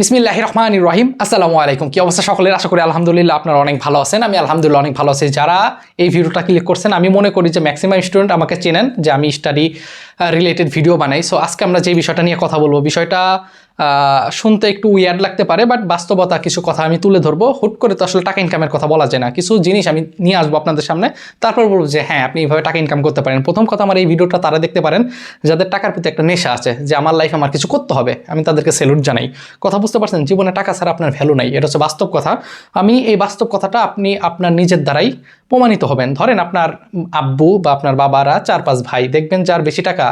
বিসমিল্লাহির রহমানির রহিম। আসসালামু আলাইকুম। কি অবস্থা সকলের? আশা করি আলহামদুলিল্লাহ আপনারা অনেক ভালো আছেন। আমি আলহামদুলিল্লাহ অনেক ভালো আছি। যারা এই ভিডিওটা ক্লিক করছেন, আমি মনে করি যে ম্যাক্সিমাম স্টুডেন্ট আমাকে চেনেন যে আমি স্টাডি রিলেটেড ভিডিও বানাই। সো আজকে আমরা যে বিষয়টা নিয়ে কথা বলবো, বিষয়টা শুনতে একটু উইয়ার্ড লাগতে পারে, বাট বাস্তবতা কিছু কথা আমি তুলে ধরবো। হুট করে তো আসলে টাকা ইনকামের কথা বলা যায় না। কিছু জিনিস আমি নিয়ে আসবো আপনাদের সামনে, তারপর বলবো যে হ্যাঁ, আপনি এইভাবে টাকা ইনকাম করতে পারেন। প্রথম কথা, আমার এই ভিডিওটা তারা দেখতে পারেন যাদের টাকার প্রতি একটা নেশা আছে, যে আমার লাইফে আমার কিছু করতে হবে। আমি তাদেরকে স্যালুট জানাই। কথা বুঝতে পারছেন? জীবনে টাকা ছাড়া আপনার ভ্যালু নাই, এটা হচ্ছে বাস্তব কথা। আমি এই বাস্তব কথাটা আপনি আপনার নিজের দ্বারাই প্রমাণিত হবেন। ধরেন আপনার আব্বু বা আপনার বাবারা 4-5 ভাই, দেখবেন যার বেশি টাকা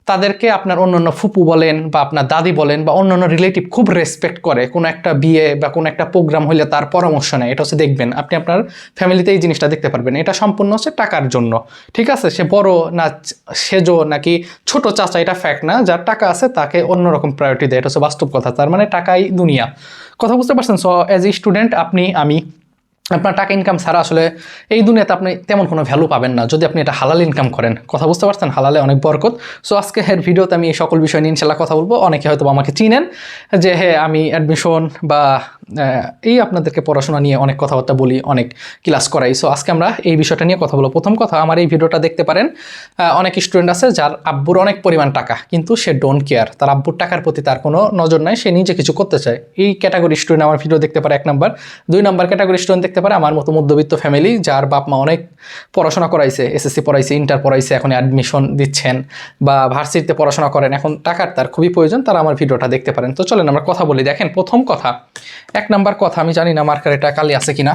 তাদেরকে আপনার অন্যান্য ফুপু বলেন বা আপনার দাদি বলেন বা অন্যান্য রিলেটিভ খুব রেসপেক্ট করে। কোনো একটা বিয়ে বা কোনো একটা প্রোগ্রাম হলে তার পরামর্শ নেয়। এটা হচ্ছে দেখবেন আপনি আপনার ফ্যামিলিতে এই জিনিসটা দেখতে পারবেন। এটা সম্পূর্ণ হচ্ছে টাকার জন্য। ঠিক আছে, সে বড় না সেজো নাকি ছোট চাচা, এটা ফ্যাক্ট না। যার টাকা আছে তাকে অন্যরকম প্রায়োরিটি দেয়। এটা হচ্ছে বাস্তব কথা। তার মানে টাকাই দুনিয়া। কথা বুঝতে পারছেন? সো অ্যাজ এ স্টুডেন্ট আমি আপনার টাকা ইনকাম ছাড়া আসলে এই দুনিয়াতে আপনি তেমন কোনো ভ্যালু পাবেন না, যদি আপনি এটা হালাল ইনকাম করেন। কথা বুঝতে পারছেন? হালালে অনেক বরকত। সো আজকে ভিডিওতে আমি এই সকল বিষয় নিয়ে ইনশাল্লাহ কথা বলবো। অনেকে হয়তো আমাকে চিনেন যে হ্যাঁ, আমি অ্যাডমিশন বা এই আপনাদেরকে পড়াশোনা নিয়ে অনেক কথাবার্তা বলি, অনেক ক্লাস করাই। সো আজকে আমরা এই বিষয়টা নিয়ে কথা বলবো। প্রথম কথা, আমার এই ভিডিওটা দেখতে পারেন অনেক স্টুডেন্ট আছে যার আব্বুর অনেক পরিমাণ টাকা, কিন্তু সে ডোন্ট কেয়ার। তার আব্বুর টাকার প্রতি তার কোনো নজর নাই, সে নিজে কিছু করতে চায়। এই ক্যাটাগরি স্টুডেন্ট আমার ভিডিও দেখতে পারে 1 নাম্বার। 2 নাম্বার ক্যাটাগরি স্টুডেন্ট দেখতে পারে আমার মতো মধ্যবিত্ত ফ্যামিলি, যার বাপ মা অনেক পড়াশোনা করাইছে, এসএসসি পড়াইছে, ইন্টার পড়াইছে, এখন অ্যাডমিশন দিচ্ছেন বা ভার্সিটিতে পড়াশোনা করেন, এখন টাকার তার খুবই প্রয়োজন, তারা আমার ভিডিওটা দেখতে পারেন। তো চলেন আমরা কথা বলি। দেখেন, প্রথম কথা, 1 নাম্বার কথা, আমি জানি না মার্কার এটা কালি আছে কিনা।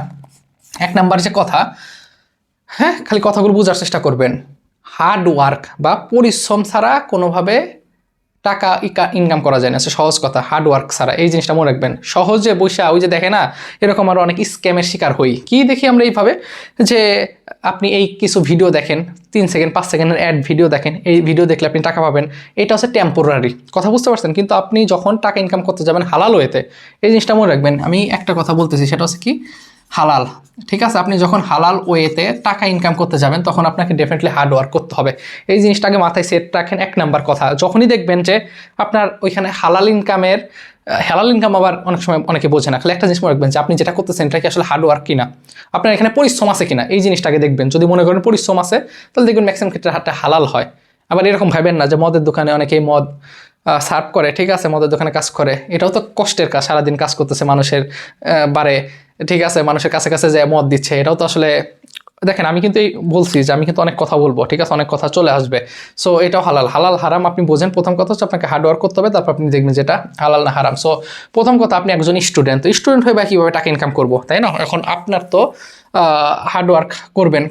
1 নাম্বার যে কথা, হ্যাঁ, খালি কথাগুলো বোঝার চেষ্টা করবেন। হার্ড ওয়ার্ক বা পরিশ্রম ছাড়া কোনোভাবে টাকা ইনকাম করা যায় না। সহজ কথা, হার্ড ওয়ার্ক ছাড়া। এই জিনিসটা মনে রাখবেন। সহজে বসে ওই যে দেখে না, এরকম আরও অনেক স্ক্যামের শিকার হই। কি দেখি আমরা এইভাবে, যে আপনি এই কিছু ভিডিও দেখেন, 3 সেকেন্ড 5 সেকেন্ডের অ্যাড ভিডিও দেখেন, এই ভিডিও দেখলে আপনি টাকা পাবেন। এটা হচ্ছে টেম্পোরারি। কথা বুঝতে পারছেন? কিন্তু আপনি যখন টাকা ইনকাম করতে যাবেন হালাল ওয়েতে, এই জিনিসটা মনে রাখবেন। আমি একটা কথা বলতেছি, সেটা হচ্ছে কি, হালাল। ঠিক আছে, আপনি যখন হালাল ওয়েতে টাকা ইনকাম করতে যাবেন তখন আপনাকে ডেফিনেটলি হার্ড ওয়ার্ক করতে হবে। এই জিনিসটাকে মাথায় সেট রাখেন। 1 নাম্বার কথা, যখনই দেখবেন যে আপনার ওইখানে হালাল ইনকাম আবার অনেক সময় অনেকে বোঝে না। খালি একটা জিনিস মনে রাখবেন যে আপনি যেটা করতেছেন এটা কি আসলে হার্ড ওয়ার্ক কিনা, আপনার এখানে পরিশ্রম আছে কিনা, এই জিনিসটাকে দেখবেন। যদি মনে করেন পরিশ্রম আছে, তাহলে দেখবেন ম্যাক্সিমাম ক্ষেত্রে হাতটা হালাল হয়। আবার এরকম ভাবেন না যে মদের দোকানে অনেকেই মদ সার্ভ করে, ঠিক আছে, মদের দোকানে কাজ করে, এটাও তো কষ্টের কাজ। সারাদিন কাজ করতেছে মানুষের বারে, ঠিক আছে, মানুষের কাছে কাছে যে মদ দিচ্ছে, এটাও তো আসলে দেখেন। আমি কিন্তু এই বলছি যে আমি কিন্তু অনেক কথা বলবো, ঠিক আছে, অনেক কথা চলে আসবে। সো এটাও হালাল হারাম আপনি বোঝেন। প্রথম কথা হচ্ছে আপনাকে হার্ড ওয়ার্ক করতে হবে, তারপর আপনি দেখবেন যেটা হালাল না হারাম। সো প্রথম কথা, আপনি একজন স্টুডেন্ট, তো স্টুডেন্ট হয়ে বা কীভাবে টাকা ইনকাম করবো, তাই না? এখন আপনার তো হার্ড ওয়ার্ক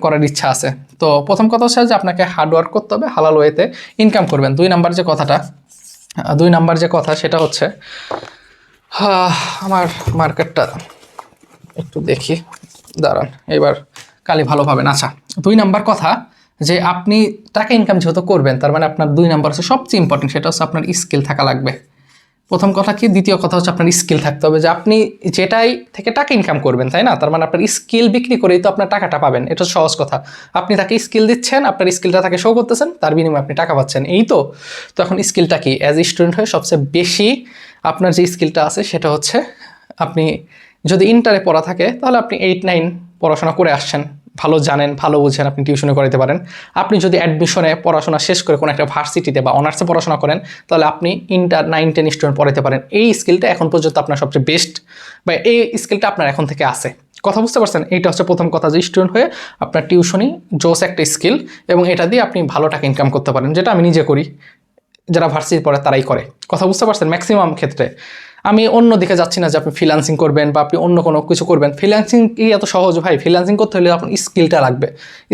করার ইচ্ছা আছে। তো প্রথম কথা হচ্ছে যে আপনাকে হার্ড ওয়ার্ক করতে হবে, হালাল ওয়েতে ইনকাম করবেন। 2 নাম্বার যে কথা সেটা হচ্ছে, আমার মার্কেটটা একটু দেখি, দাঁড়ান, এবার কালি ভালো পাবেন। আচ্ছা, 2 নাম্বার কথা, যে আপনি টাকা ইনকাম যেহেতু করবেন, তার মানে আপনার 2 নাম্বার হচ্ছে সবচেয়ে ইম্পর্টেন্ট, সেটা হচ্ছে আপনার স্কিল থাকা লাগবে। প্রথম কথা কি, দ্বিতীয় কথা হচ্ছে আপনার স্কিল থাকতে হবে, যে আপনি যেটাই থেকে টাকা ইনকাম করবেন, তাই না? তার মানে আপনার স্কিল বিক্রি করেই তো আপনার টাকাটা পাবেন। এটা সহজ কথা। আপনি তাকে স্কিল দিচ্ছেন, আপনার স্কিলটা তাকে শো করতেছেন, তার বিনিময়ে আপনি টাকা পাচ্ছেন, এই তো। তো এখন স্কিলটা কি, অ্যাজ এ স্টুডেন্ট হয়ে সবচেয়ে বেশি আপনার যে স্কিলটা আছে সেটা হচ্ছে, আপনি যদি ইন্টারে পড়া থাকে তাহলে আপনি 8-9 পড়াশোনা করে আসছেন, ভালো জানেন, ভালো বুঝেন, আপনি টিউশনে করাতে পারেন। আপনি যদি অ্যাডমিশনে পড়াশোনা শেষ করে কোনো একটা ভার্সিটিতে বা অনার্সে পড়াশোনা করেন, তাহলে আপনি ইন্টার 9-10 স্টুডেন্ট পড়াতে পারেন। এই স্কিলটা এখন পর্যন্ত আপনার সবচেয়ে বেস্ট, বা এই স্কিলটা আপনার এখন থেকে আছে। কথা বুঝতে পারছেন? এইটা হচ্ছে প্রথম কথা, যে স্টুডেন্ট হয়ে আপনার টিউশনই জোস একটা স্কিল, এবং এটা দিয়ে আপনি ভালো টাকা ইনকাম করতে পারেন, যেটা আমি নিজে করি, যারা ভার্সিটি পড়ে তারাই করে। কথা বুঝতে পারছেন? ম্যাক্সিমাম ক্ষেত্রে আমি অন্য দিকে যাচ্ছি না যে আপনি ফ্রিল্যান্সিং করবেন বা আপনি অন্য কোনো কিছু করবেন। ফ্রিল্যান্সিং কি এত সহজ ভাই? ফ্রিল্যান্সিং করতে হলে আপনার স্কিলটা লাগবে।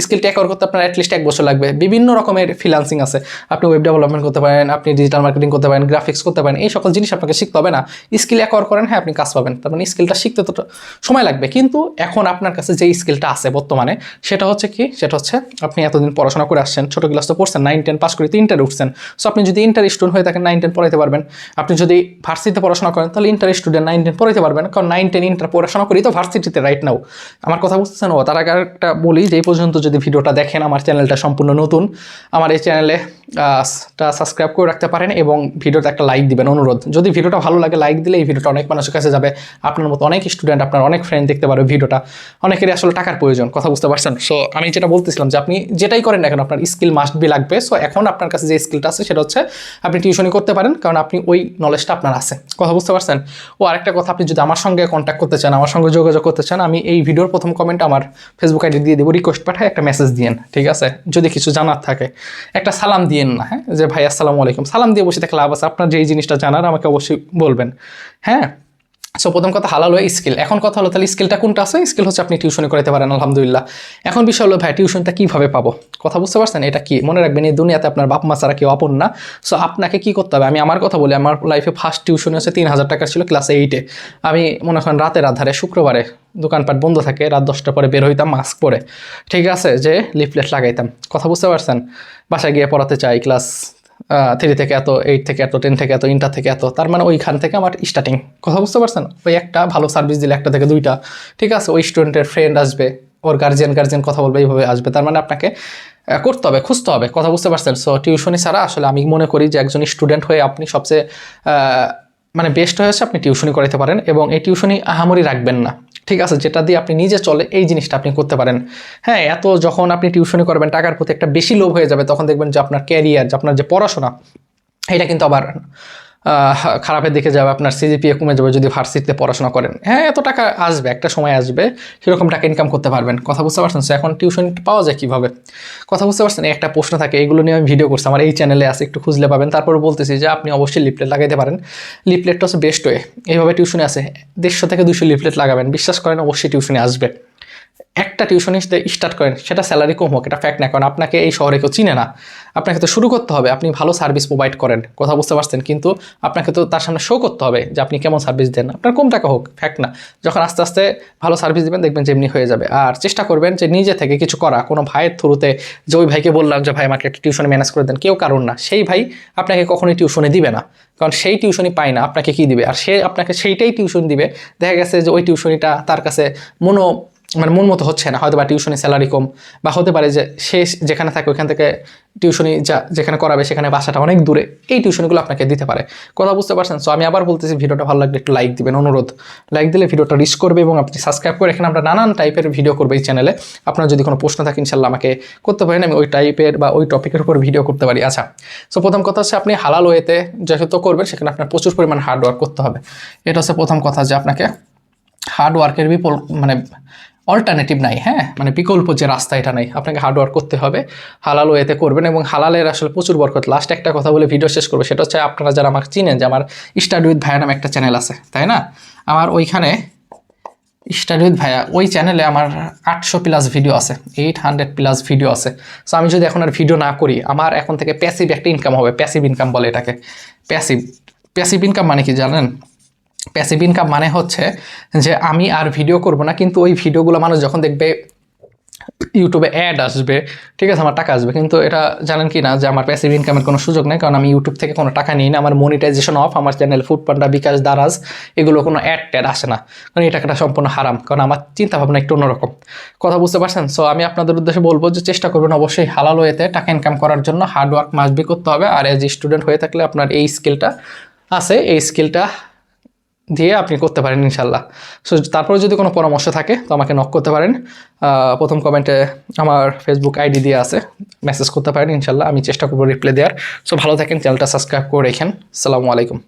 স্কিলটা একবার করতে আপনার অ্যাটলিস্ট 1 বছর লাগবে। বিভিন্ন রকমের ফ্রিল্যান্সিং আছে, আপনি ওয়েব ডেভেলপমেন্ট করতে পারেন, আপনি ডিজিটাল মার্কেটিং করতে পারেন, গ্রাফিক্স করতে পারেন। এই সকল জিনিস আপনাকে শিখতে হবে না। স্কিল একবার করেন, হ্যাঁ, আপনি কাজ পাবেন। তার মানে স্কিলটা শিখতে তো সময় লাগবে, কিন্তু এখন আপনার কাছে যে স্কিলটা আছে বর্তমানে, সেটা হচ্ছে কি, সেটা হচ্ছে আপনি এতদিন পড়াশোনা করে আসছেন, ছোটো ক্লাস তো পড়ছেন, 9-10 পাস করে তো ইন্টারে উঠছেন। সো আপনি যদি ইন্টার স্টুডেন্ট হয়ে থাকেন, 9-10 পড়াইতে পারবেন। আপনি যদি ভার্সিটিতে পড়াশোনা করেন, করেন তাহলে ইন্টার স্টুডেন্ট 9-10 পড়াইতে পারবেন, কারণ 9-10 ইন্টার পড়াশোনা করি তো ভার্সিটিতে রাইট নাও। আমার কথা বুঝতেছেন? তার আগে একটা বলি যে এই পর্যন্ত যদি ভিডিওটা দেখেন, আমার চ্যানেলটা সম্পূর্ণ নতুন, আমার এই চ্যানেলে সাবস্ক্রাইব করে রাখতে পারেন এবং ভিডিওতে একটা লাইক দিবেন অনুরোধ। যদি ভিডিওটা ভালো লাগে লাইক দিলে এই ভিডিওটা অনেক মানুষের কাছে যাবে, আপনার মতো অনেক স্টুডেন্ট, আপনার অনেক ফ্রেন্ড দেখতে পারবে ভিডিওটা। অনেকেরই আসলে টাকার প্রয়োজন, কথা বুঝতে পারছেন? সো আমি যেটা বলতেছিলাম যে আপনি যেটাই করেন না কেন আপনার স্কিল মাস্ট বি লাগবে। সো এখন আপনার কাছে যে স্কিলটা আছে সেটা হচ্ছে আপনি টিউশনি করতে পারেন, কারণ আপনি ওই নলেজটা আপনার আছে, কথা বুঝতে পারছেন? আরেকটা কথা, আপনি যদি আমার সঙ্গে কন্ট্যাক্ট করতে চান, আমার সঙ্গে যোগাযোগ করতে চান, আমি এই ভিডিওর প্রথম কমেন্ট আমার ফেসবুক আইডি দিয়ে দেবো, রিকোয়েস্ট পাঠায় একটা মেসেজ দিয়েন, ঠিক আছে? যদি কিছু জানার থাকে একটা সালাম দিয়েন না, হ্যাঁ, যে ভাই আসসালামু আলাইকুম, সালাম দিয়ে বসে থাকলে লাভ আছে? আপনার যেই জিনিসটা জানার আমাকে অবশ্যই বলবেন, হ্যাঁ। সো প্রথম কথা হালাল হয়ে স্কিল। এখন কথা হলো তাহলে স্কিলটা কোনটা আছে? স্কিল হচ্ছে আপনি টিউশনি করাতে পারেন, আলহামদুলিল্লাহ। এখন বিষয় হলো ভাই টিউশনটা কীভাবে পাবো, কথা বুঝতে পারছেন? এটা কি মনে রাখবেন, এই দুনিয়াতে আপনার বাপ মা ছাড়া কেউ আপন না। সো আপনাকে কী করতে হবে, আমি আমার কথা বলি, আমার লাইফে ফার্স্ট টিউশনি হচ্ছে 3000 টাকার ছিল, ক্লাস 8-এ। আমি মনে করেন রাতের আধারে শুক্রবারে দোকানপাট বন্ধ থাকে, রাত 10টার পরে বের হইতাম মাস্ক পরে, ঠিক আছে, যে লিফলেট লাগাইতাম, কথা বুঝতে পারছেন? বাসায় গিয়ে পড়াতে চাই ক্লাস 3 থেকে এত, 8 থেকে এত, 10 থেকে এত, ইন্টার থেকে এত, তার মানে ওইখান থেকে আমার স্টার্টিং, কথা বুঝতে পারছেন? ওই একটা ভালো সার্ভিস দিলে 1টা থেকে 2টা, ঠিক আছে, ওই স্টুডেন্টের ফ্রেন্ড আসবে, ওর গার্জিয়ান কথা বলবে, এইভাবে আসবে, তার মানে আপনাকে করতে হবে, খুঁজতে হবে, কথা বুঝতে পারছেন? সো টিউশনি ছাড়া আসলে আমি মনে করি যে একজন স্টুডেন্ট হয়ে আপনি সবচেয়ে মানে বেস্ট হয়েছে আপনি টিউশনি করাতে পারেন, এবং এই টিউশনি আহামরি রাখবেন না, ঠিক আছে, যেটা দিয়ে আপনি নিজে চলে এই জিনিসটা আপনি করতে পারেন। হ্যাঁ, এত যখন আপনি টিউশনি করবেন টাকার প্রতি একটা বেশি লোভ হয়ে যাবে, তখন দেখবেন যে আপনার ক্যারিয়ার, যে আপনার যে পড়াশোনা, এটা কিন্তু আবার খারাপের দিকে যাবে, আপনার সিজিপিএ কমে যাবে যদি ভার্সিটিতে পড়াশোনা করেন। হ্যাঁ, এত টাকা আসবে, একটা সময় আসবে সেরকম টাকা ইনকাম করতে পারবেন, কথা বুঝতে পারছেন? সো এখন টিউশন পাওয়া যায় কীভাবে, কথা বুঝতে পারছেন? একটা প্রশ্ন থাকে, এগুলো নিয়ে আমি ভিডিও করছি, আমার এই চ্যানেলে আছে, একটু খুঁজলে পাবেন। তারপরে বলতেছি যে আপনি অবশ্যই লিফলেট লাগাইতে পারেন, লিফলেটটা হচ্ছে বেস্ট ওয়ে। এইভাবে টিউশনে আছে 150 থেকে 200 লিফলেট লাগাবেন, বিশ্বাস করেন অবশ্যই টিউশনে আসবে। একটা টিউশনিতে স্টার্ট করেন, সেটা স্যালারি কম হোক, এটা ফ্যাক্ট না, কারণ আপনাকে এই শহরে কেউ চিনে না, আপনাকে তো শুরু করতে হবে। আপনি ভালো সার্ভিস প্রোভাইড করেন, কথা বুঝতে পারছেন, কিন্তু আপনাকে তো তার সামনে শো করতে হবে যে আপনি কেমন সার্ভিস দেন, আপনার কম টাকা হোক, ফ্যাক্ট না। যখন আস্তে আস্তে ভালো সার্ভিস দেবেন দেখবেন যেমনি হয়ে যাবে। আর চেষ্টা করবেন যে নিজে থেকে কিছু করা, কোনো ভাইয়ের থ্রুতে, যে ওই ভাইকে বললাম যে ভাই আমাকে একটা টিউশন ম্যানেজ করে দেন, কেউ কারণ না, সেই ভাই আপনাকে কখনোই টিউশনে দিবে না, কারণ সেই টিউশনি পায় না, আপনাকে কি দিবে? আর সে আপনাকে সেইটাই টিউশন দিবে, দেখা গেছে যে ওই টিউশনিটা তার কাছে মন মতো হচ্ছে না, হয়তো বা টিউশনি স্যালারি কম, বা হতে পারে যে সে যেখানে থাকে ওইখান থেকে টিউশনি যেখানে করাবে সেখানে বাসাটা অনেক দূরে, এই টিউশনিগুলো আপনাকে দিতে পারে, কথা বুঝতে পারছেন? সো আমি আবার বলতেছি, ভিডিওটা ভালো লাগলে একটু লাইক দিবেন, অনুরোধ। লাইক দিলে ভিডিওটা রিচ করবে, এবং আপনি সাবস্ক্রাইব করে, এখানে আমরা নানান টাইপের ভিডিও করবো এই চ্যানেলে। আপনার যদি কোনো প্রশ্ন থাকে ইনশাল্লাহ আমাকে করতে পারেন, আমি ওই টাইপের বা ওই টপিকের উপর ভিডিও করতে পারি। আচ্ছা, সো প্রথম কথা হচ্ছে আপনি হালাল ওয়েতে যেহেতু করবেন সেখানে আপনার প্রচুর পরিমাণ হার্ডওয়ার্ক করতে হবে। এটা হচ্ছে প্রথম কথা, যে আপনাকে হার্ডওয়ার্কের অল্টারনেটিভ নাই, হ্যাঁ, মানে বিকল্প যে রাস্তা এটা নাই, আপনাকে হার্ডওয়ার্ক করতে হবে, হালাল ওয়েতে করবেন, এবং হালালের আসলে প্রচুর বরকত। লাস্ট একটা কথা বলে ভিডিও শেষ করবো, সেটা হচ্ছে আপনারা যারা আমাকে চিনেন যে আমার স্টাডি উইথ ভাইয়া নামে একটা চ্যানেল আছে, তাই না? আমার ওইখানে স্টাডি উইথ ভাইয়া, ওই চ্যানেলে আমার 800+ ভিডিও আছে, 800+ ভিডিও আছে। সো আমি যদি এখন আর ভিডিও না করি, আমার এখন থেকে প্যাসিভ একটা ইনকাম হবে, প্যাসিভ ইনকাম বলে এটাকে। প্যাসিভ ইনকাম মানে কি জানেন? প্যাসিভ ইনকাম মানে হচ্ছে যে আমি আর ভিডিও করব না, কিন্তু ওই ভিডিওগুলো মানুষ যখন দেখবে ইউটিউবে অ্যাড আসবে, ঠিক আছে, আমার টাকা আসবে। কিন্তু এটা জানেন কি না যে আমার প্যাসিভ ইনকামের কোনো সুযোগ নেই, কারণ আমি ইউটিউব থেকে কোনো টাকা নিই না, আমার মনিটাইজেশন অফ, আমার চ্যানেল ফুডপান্ডা, বিকাশ, দারাজ, এগুলো কোনো অ্যাড আসে না, কারণ এই টাকাটা সম্পূর্ণ হারাম, কারণ আমার চিন্তাভাবনা একটু অন্যরকম, কথা বুঝতে পারছেন? সো আমি আপনাদের উদ্দেশ্যে বলবো যে চেষ্টা করবেন অবশ্যই হালাল ওয়েতে টাকা ইনকাম করার জন্য, হার্ডওয়ার্ক মাস্ট বি করতে হবে। আর এজ স্টুডেন্ট হয়ে থাকলে আপনার এই স্কিলটা আছে, এই স্কিলটা দিয়ে আপনি করতে পারেন ইনশাল্লাহ। সো তারপরে যদি কোনো পরামর্শ থাকে তো আমাকে নক করতে পারেন, প্রথম কমেন্টে আমার ফেসবুক আইডি দিয়ে আছে, মেসেজ করতে পারেন, ইনশাল্লাহ আমি চেষ্টা করবো রিপ্লাই দেওয়ার। সো ভালো থাকেন, চ্যানেলটা সাবস্ক্রাইব করে রেখেন। আসসালামু আলাইকুম।